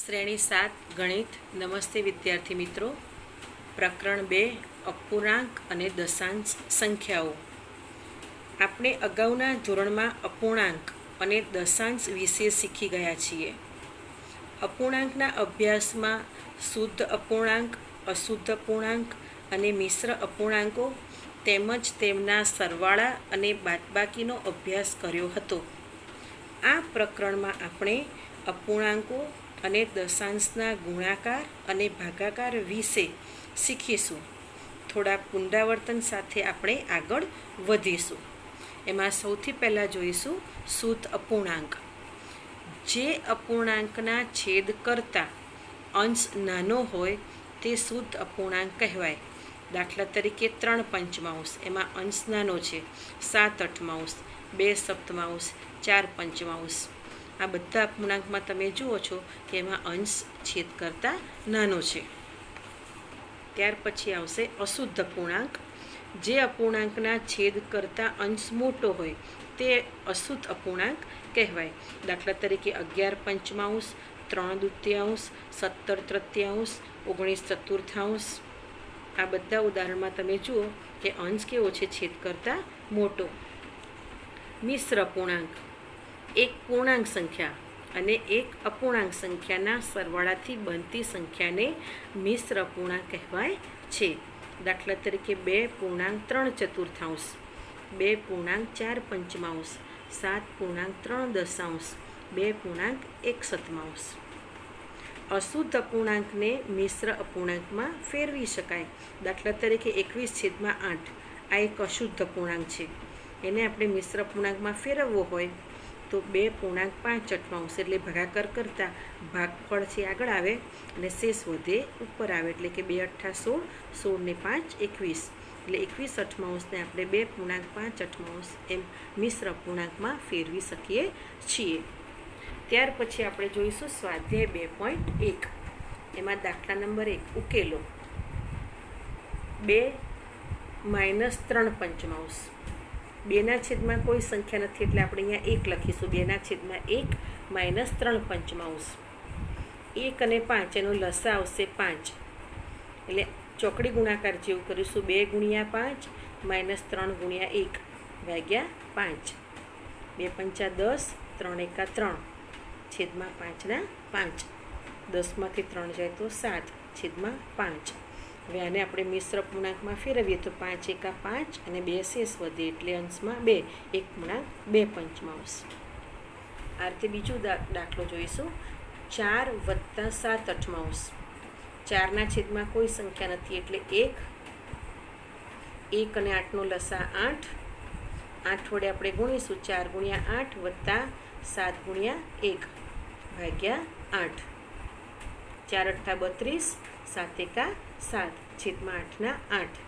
શ્રેણી 7 ગણિત. નમસ્તે વિદ્યાર્થી મિત્રો. પ્રકરણ 2 અપૂર્ણાંક અને દશાંશ સંખ્યાઓ. આપણે અગાઉના ધોરણમાં અપૂર્ણાંક અને દશાંશ વિશે શીખી ગયા છીએ. અપૂર્ણાંકના અભ્યાસમાં શુદ્ધ અપૂર્ણાંક, અશુદ્ધ અપૂર્ણાંક અને મિશ્ર અપૂર્ણાંકો તેમજ તેમના સરવાળા અને બાદબાકીનો અભ્યાસ કર્યો હતો. આ પ્રકરણમાં આપણે અપૂર્ણાંકો અને દશાંશના ગુણાકાર અને ભાગાકાર વિશે શીખીશું. થોડા પુનરાવર્તન સાથે આપણે આગળ વધીશું. એમાં સૌથી પહેલાં જોઈશું શુદ્ધ અપૂર્ણાંક. જે અપૂર્ણાંકના છેદ કરતાં અંશ નાનો હોય તે શુદ્ધ અપૂર્ણાંક કહેવાય. દાખલા તરીકે 3/5, એમાં અંશ નાનો છે. 7/8, 2/7, 4/5. આ બધા અપૂર્ણાંકમાં તમે જુઓ છો કે એમાં અંશ છેદ કરતાં નાનો છે. ત્યાર પછી આવશે અશુદ્ધ અપૂર્ણાંક. જે અપૂર્ણાંકના છેદ કરતાં અંશ મોટો હોય તે અશુદ્ધ અપૂર્ણાંક કહેવાય. દાખલા તરીકે 11/5, 3/2, 17/3, 19/4. આ બધા ઉદાહરણમાં તમે જુઓ કે અંશ કેવો છે, છેદ કરતાં મોટો. મિશ્ર અપૂર્ણાંક. એક પૂર્ણાંક સંખ્યા અને એક અપૂર્ણાંક સંખ્યાના સરવાળાથી બનતી સંખ્યાને મિશ્ર અપૂર્ણાંક કહેવાય છે. દાખલા તરીકે 2.3/4, 2.4/5, 7.3, 2.1. અશુદ્ધ અપૂર્ણાંકને મિશ્ર અપૂર્ણાંકમાં ફેરવી શકાય. દાખલા તરીકે 21/8. આ એક અશુદ્ધ અપૂર્ણાંક છે. એને આપણે મિશ્ર અપૂર્ણાંકમાં ફેરવવો હોય તો 2.5 એટલે ભાગાકાર કરતાં ભાગફળ છે આગળ આવે અને શેષ વધે ઉપર આવે. એટલે કે 2 × 8 = 16, 16 ને 5 = 21. એટલે 21/8 ને આપણે 2.5 એમ મિશ્ર અપૂર્ણાંકમાં ફેરવી શકીએ છીએ. ત્યાર પછી આપણે જોઈશું સ્વાધ્યાય 2.1. એમાં દાખલા નંબર 1 ઉકેલો. 2 - 3/5. 2ના છેદમાં કોઈ સંખ્યા નથી એટલે આપણે અહીંયા 1 લખીશું. 2/1 - 3/5. 1 અને 5 એનો લસા આવશે 5. એટલે ચોકડી ગુણાકાર જેવું કરીશું. 2 × 5 - 3 × 1 ભાગ્યા 5. 2 × 5 = 10, 3 × 1 = 3, છેદમાં 5 × 5. 10માંથી 3 જાય તો 7, છેદમાં 5. હવે આને આપણે મિશ્ર અપૂર્ણાંકમાં ફેરવીએ તો 5 × 1 = 5 અને 2 શેષ વધે એટલે અંશમાં 2, 1.2/5. આ રીતે બીજો દાખલો જોઈશું. 4 + 7/8. 4ના છેદમાં કોઈ સંખ્યા નથી એટલે 1. 1 અને 8નો લસા 8. 8 વડે આપણે ગુણીશું. 4 × 8 વત્તા 7 × 1 ભાગ્યા 8. 4 × 8 = 32, 7 × 1 = 7, છેદમાં 8 ને 8.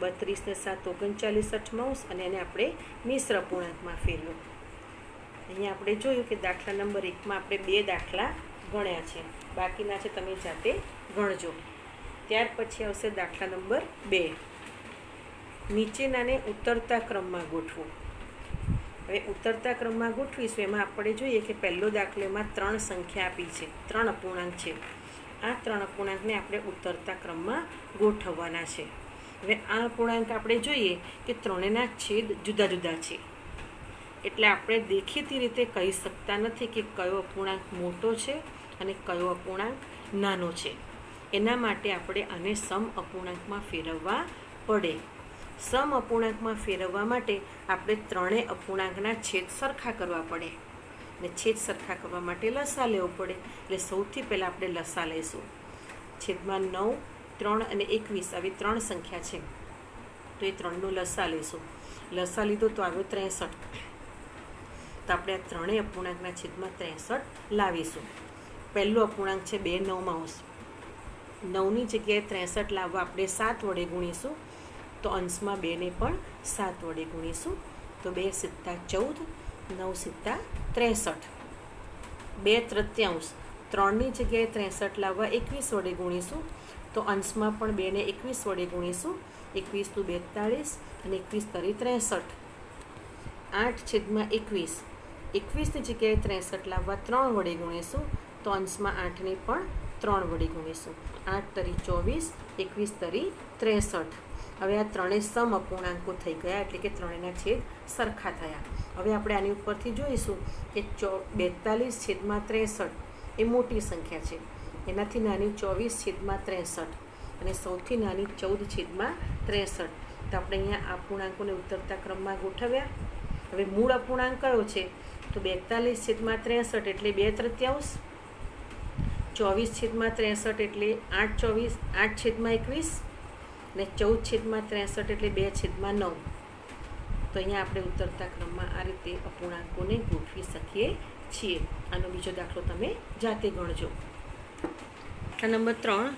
32 ને 7 = 39/8 અને એને આપણે મિશ્ર અપૂર્ણાંકમાં ફેરવ્યો. અહીંયા આપણે જોયું કે દાખલા નંબર 1માં આપણે 2 દાખલા ગણ્યા છે. બાકીના છે તમે જાતે ગણજો. ત્યાર પછી આવશે દાખલા નંબર 2. નીચેનાને ઉતરતા ક્રમમાં ગોઠવો. હવે ઉતરતા ક્રમમાં ગોઠવીશું. એમાં આપણે જોઈએ કે પહેલો દાખલો એમાં 3 સંખ્યા આપી છે, 3 અપૂર્ણાંક છે. આ 3 અપૂર્ણાંકને આપણે ઉતરતા ક્રમમાં ગોઠવવાના છે. હવે આ અપૂર્ણાંક આપણે જોઈએ કે ત્રણેના છેદ જુદા જુદા છે. એટલે આપણે દેખીતી રીતે કહી શકતા નથી કે કયો અપૂર્ણાંક મોટો છે અને કયો અપૂર્ણાંક નાનો છે. એના માટે આપણે આને સમ અપૂર્ણાંકમાં ફેરવવા પડે. સમ અપૂર્ણાંકમાં ફેરવવા માટે આપણે ત્રણેય અપૂર્ણાંકના છેદ સરખા કરવા પડે ને છેદ સરખા કરવા માટે લસા લેવો પડે. એટલે સૌથી પહેલાં આપણે લસા લઈશું. છેદમાં 9, 3 અને 21 આવી 3 સંખ્યા છે તો એ 3નો લસા લઈશું. લસા લીધો તો આવ્યો 63. તો આપણે આ ત્રણેય અપૂર્ણાંકના છેદમાં 63 લાવીશું. પહેલો અપૂર્ણાંક છે 2/9. 9ની જગ્યાએ 63 લાવવા આપણે 7 વડે ગુણીશું. તો અંશમાં 2ને પણ 7 વડે ગુણીશું. તો 2 × 7 = 14, 9 × 63. 2/3. 3ની જગ્યાએ 63 લાવવા 21 વડે ગુણીશું. તો અંશમાં પણ 2ને 21 વડે ગુણીશું. 21 × 2 = 42 અને 21 × 3 = 63. 8/21. 21ની જગ્યાએ 63 લાવવા 3 વડે ગુણીશું. તો અંશમાં 8ને પણ 3 વડે ગુણીશું. 8 તરી 24, 21 તરી 63. હવે આ ત્રણેય સમ અપૂર્ણાંકો થઈ ગયા, એટલે કે ત્રણેયના છેદ સરખા થયા. હવે આપણે આની ઉપરથી જોઈશું કે 42/63 એ મોટી સંખ્યા છે. એનાથી નાની 24/63 અને સૌથી નાની 14/63. તો આપણે અહીંયા અપૂર્ણાંકોને ઉતરતા ક્રમમાં ગોઠવ્યા. હવે મૂળ અપૂર્ણાંક કયો છે? તો 42/63 એટલે 2/3, 24/63 એટલે 8/21 અને 14/63 એટલે 2/9. તો અહીંયા આપણે ઉતરતા ક્રમમાં આ રીતે અપૂર્ણાંકોને ગોઠવી શકીએ છીએ. આનો બીજો દાખલો તમે જાતે ગણજો. દાખલા નંબર 3.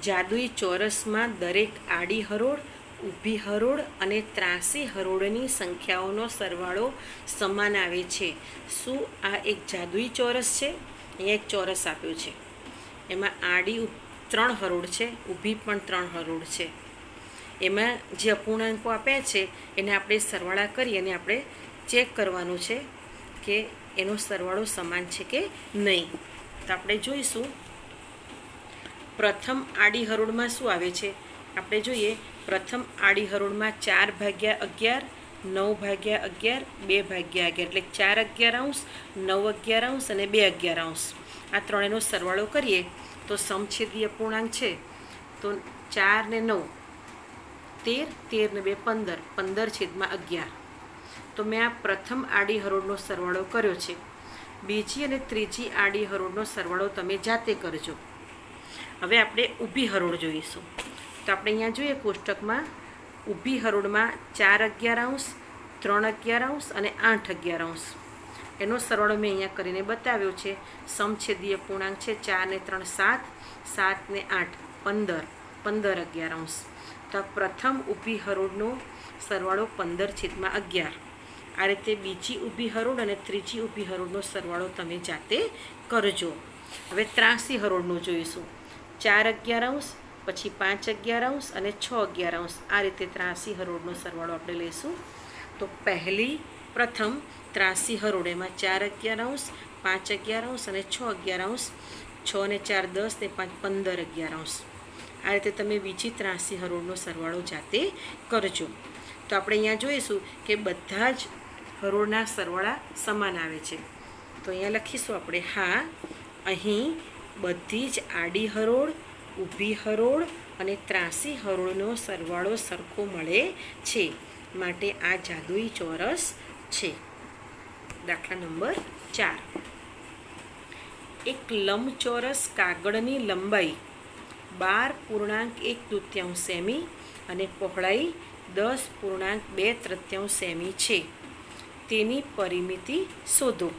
જાદુઈ ચોરસમાં દરેક આડી હરોળ, ઊભી હરોળ અને ત્રાસી હરોળની સંખ્યાઓનો સરવાળો સમાન આવે છે. શું આ એક જાદુઈ ચોરસ છે? અહીંયા એક ચોરસ આપ્યો છે. એમાં આડી 3 હરોળ છે, ઊભી પણ 3 હરોળ છે. એમાં જે અપૂર્ણાંકો આપ્યા છે એને આપણે સરવાળા કરી અને આપણે ચેક કરવાનું છે કે એનો સરવાળો સમાન છે કે નહીં. તો આપણે જોઈશું પ્રથમ આડી હરોળમાં શું આવે છે. આપણે જોઈએ પ્રથમ આડી હરોળમાં 4/11, 9/11, 2/11 એટલે 4/11, 9/11 અને 2/11. આ ત્રણેયનો સરવાળો કરીએ તો સમછેદી અપૂર્ણાંક છે. તો 4 ને 9 13, 13 ને 2 15, 15/11. તો મેં આ પ્રથમ આડી હરોળનો સરવાળો કર્યો છે. બીજી અને ત્રીજી આડી હરોળનો સરવાળો તમે જાતે કરજો. હવે આપણે ઊભી હરોળ જોઈશું. તો આપણે અહીંયા જોઈએ કોષ્ટકમાં ઊભી હરોળમાં 4/11, 3/11 અને 8/11. એનો સરવાળો મેં અહીંયા કરીને બતાવ્યો છે. સમછેદી અપૂર્ણાંક છે. 4 ને 3 7, 7 ને 8 15, 15/11. તો પ્રથમ ઊભી હરોળનો સરવાળો 15/11. આ રીતે બીજી ઊભી હરોળ અને ત્રીજી ઊભી હરોળનો સરવાળો તમે જાતે કરજો. હવે ત્રાસી હરોળનો જોઈશું. 4/11, પછી 5/11 અને 6/11. આ રીતે ત્રાસી હરોળનો સરવાળો આપણે લઈશું. તો પ્રથમ ત્રાસી હરોળ એમાં 4/11, 5/11 અને 6/11. 6 ને 4 10 ને 5 15/11. આ રીતે તમે બીજી ત્રાસી હરોળનો સરવાળો જાતે કરજો. તો આપણે અહીંયા જોઈશું કે બધા જ હરોળના સરવાળા સમાન આવે છે. તો અહીંયા લખીશું આપણે હા, અહીં બધી જ આડી હરોળ, ઊભી હરોળ અને ત્રાસી હરોળનો સરવાળો સરખો મળે છે, માટે આ જાદુઈ ચોરસ છે. દાખલા નંબર 4. એક લંબચોરસ કાગળની લંબાઈ 12.1 સેમી અને પહોળાઈ 10.2 સેમી છે. તેની પરિમિતિ શોધો.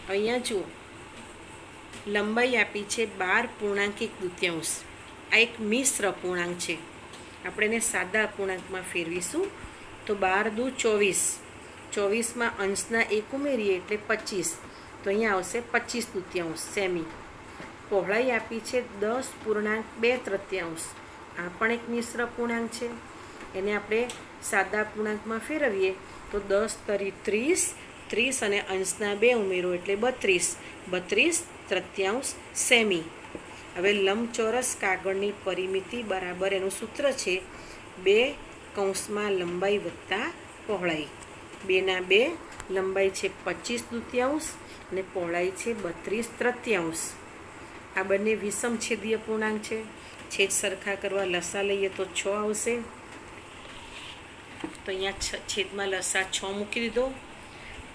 અહીંયા જુઓ, લંબાઈ આપી છે 12.1. આ એક મિશ્ર અપૂર્ણાંક છે. આપણે એને સાદા અપૂર્ણાંકમાં ફેરવીશું. તો 12 દુ 24, 24માં અંશના 1 ઉમેરીએ એટલે 25. તો અહીંયા આવશે 25 સેમી. પહોળાઈ આપી છે 10.2. આ પણ એક મિશ્ર અપૂર્ણાંક છે. એને આપણે સાદા અપૂર્ણાંકમાં ફેરવીએ તો 10 તરી 30, 30 અને અંશના 2 ઉમેરો એટલે 32, 32/3 સેમી. હવે લંબચોરસ કાગળની પરિમિતિ બરાબર એનું સૂત્ર છે 2 લંબાઈ વત્તા પહોળાઈ. 2 ના 2 લંબાઈ છે 25/2 અને પહોળાઈ છે 32/3. આ બંને વિષમછેદી અપૂર્ણાંક છે. છેદ સરખા કરવા લસા લઈએ તો 6 આવશે. તો અહીંયા છેદમાં લસા 6 મૂકી દીધો.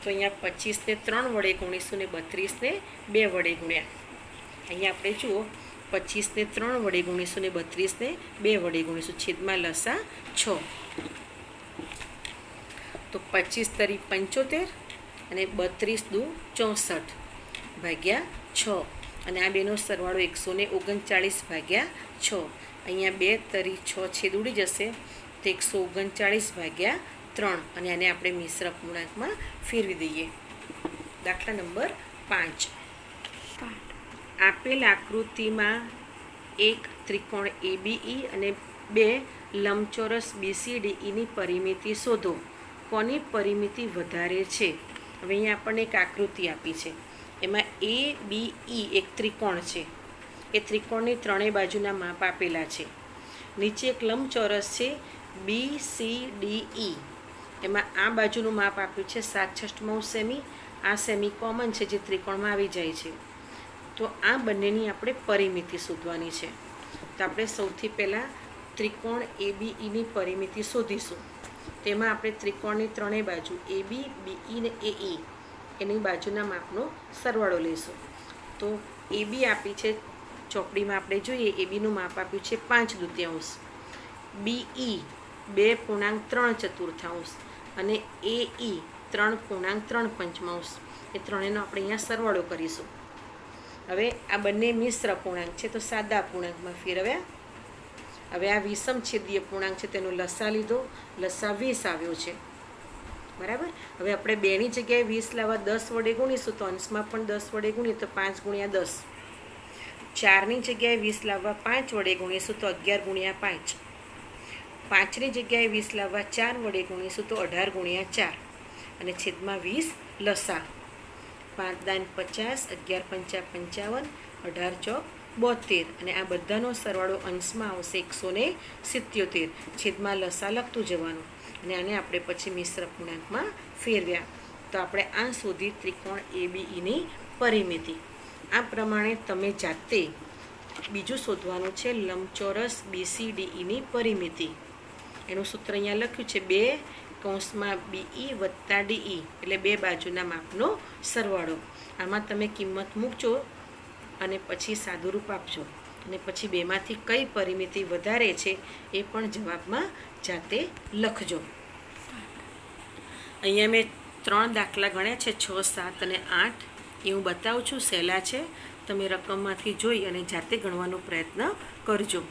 તો અહીંયા 25 ને 3 વડે ગુણીશું ને 32 ને 2 વડે ગુણ્યા. અહીંયા આપણે જુઓ 25 ને 3 વડે ગુણીશું ને 32 ને 2 વડે ગુણીશું. છેદમાં લસા 6. તો 25 તરી 75 અને 32 દુ 64 ભાગ્યા 6. અને આ બેનો સરવાળો 139/6. અહીંયા 2 તરી 6 છેદ ઉડી જશે તો 139/3. અને આને આપણે મિશ્ર અપૂર્ણાંકમાં ફેરવી દઈએ. દાખલા નંબર 5. આપેલ આકૃતિમાં એક ત્રિકોણ ABE અને 2 લંબચોરસ BCDEની પરિમિતિ શોધો. કોની પરિમિતિ વધારે છે? હવે અહીંયા આપણને એક આકૃતિ આપી છે. એમાં ABE એક ત્રિકોણ છે. એ ત્રિકોણની ત્રણેય બાજુના માપ આપેલા છે. નીચે એક લંબચોરસ છે BCDE. એમાં આ બાજુનું માપ આપ્યું છે 7/6 સેમી. આ સેમી કોમન છે જે ત્રિકોણમાં આવી જાય છે. તો આ બંનેની આપણે પરિમિતિ શોધવાની છે. તો આપણે સૌથી પહેલાં ત્રિકોણ ABEની પરિમિતિ શોધીશું. તેમાં આપણે ત્રિકોણની ત્રણેય બાજુ AB, BE ને AE એની બાજુના માપનો સરવાળો લઈશું. તો AB આપી છે ચોપડીમાં આપણે જોઈએ ABનું માપ આપ્યું છે 5/2, BE 2.3 અને AE 3.3. એ ત્રણેયનો આપણે અહીંયા સરવાળો કરીશું. હવે આ બંને મિશ્ર પૂર્ણાંક છે તો સાદા પૂર્ણાંકમાં ફેરવ્યા. હવે આ વિષમછેદીય પૂર્ણાંક છે તેનો લસા લીધો, લસા 20 આવ્યો છે. બરાબર. હવે આપણે 2ની જગ્યાએ 20 લાવવા 10 વડે ગુણીશું તો અંશમાં પણ 10 વડે ગુણીએ તો 5 × 10. 4ની જગ્યાએ 20 લાવવા 5 વડે ગુણીશું તો 11 × 5. 5ની જગ્યાએ 20 લાવવા 4 વડે ગુણીશું તો 18 × 4. અને છેદમાં 20 લસા. 5 દાન 50, 11 પંચા 55, 18 ચોક 72. અને આ બધાનો સરવાળો અંશમાં આવશે 177. છેદમાં લસા લખતું જવાનું. અને આને આપણે પછી મિશ્ર પૂર્ણાંકમાં ફેરવ્યા. તો આપણે આ શોધી ત્રિકોણ ABEની પરિમિતિ. આ પ્રમાણે તમે જાતે બીજું શોધવાનું છે લંબચોરસ BCDEની પરિમિતિ. એનું સૂત્ર અહીંયા લખ્યું છે 2(BE + DE એટલે બે બાજુના માપનો સરવાળો. આમાં તમે કિંમત મૂકજો અને પછી સાદુરૂપ આપજો. અને પછી બેમાંથી કઈ પરિમિતિ વધારે છે એ પણ જવાબમાં જાતે લખજો. અહીંયા મેં 3 દાખલા ગણ્યા છે 6, 7 અને 8. એ હું બતાવું છું, સહેલા છે. તમે રકમમાંથી જોઈ અને જાતે ગણવાનો પ્રયત્ન કરજો.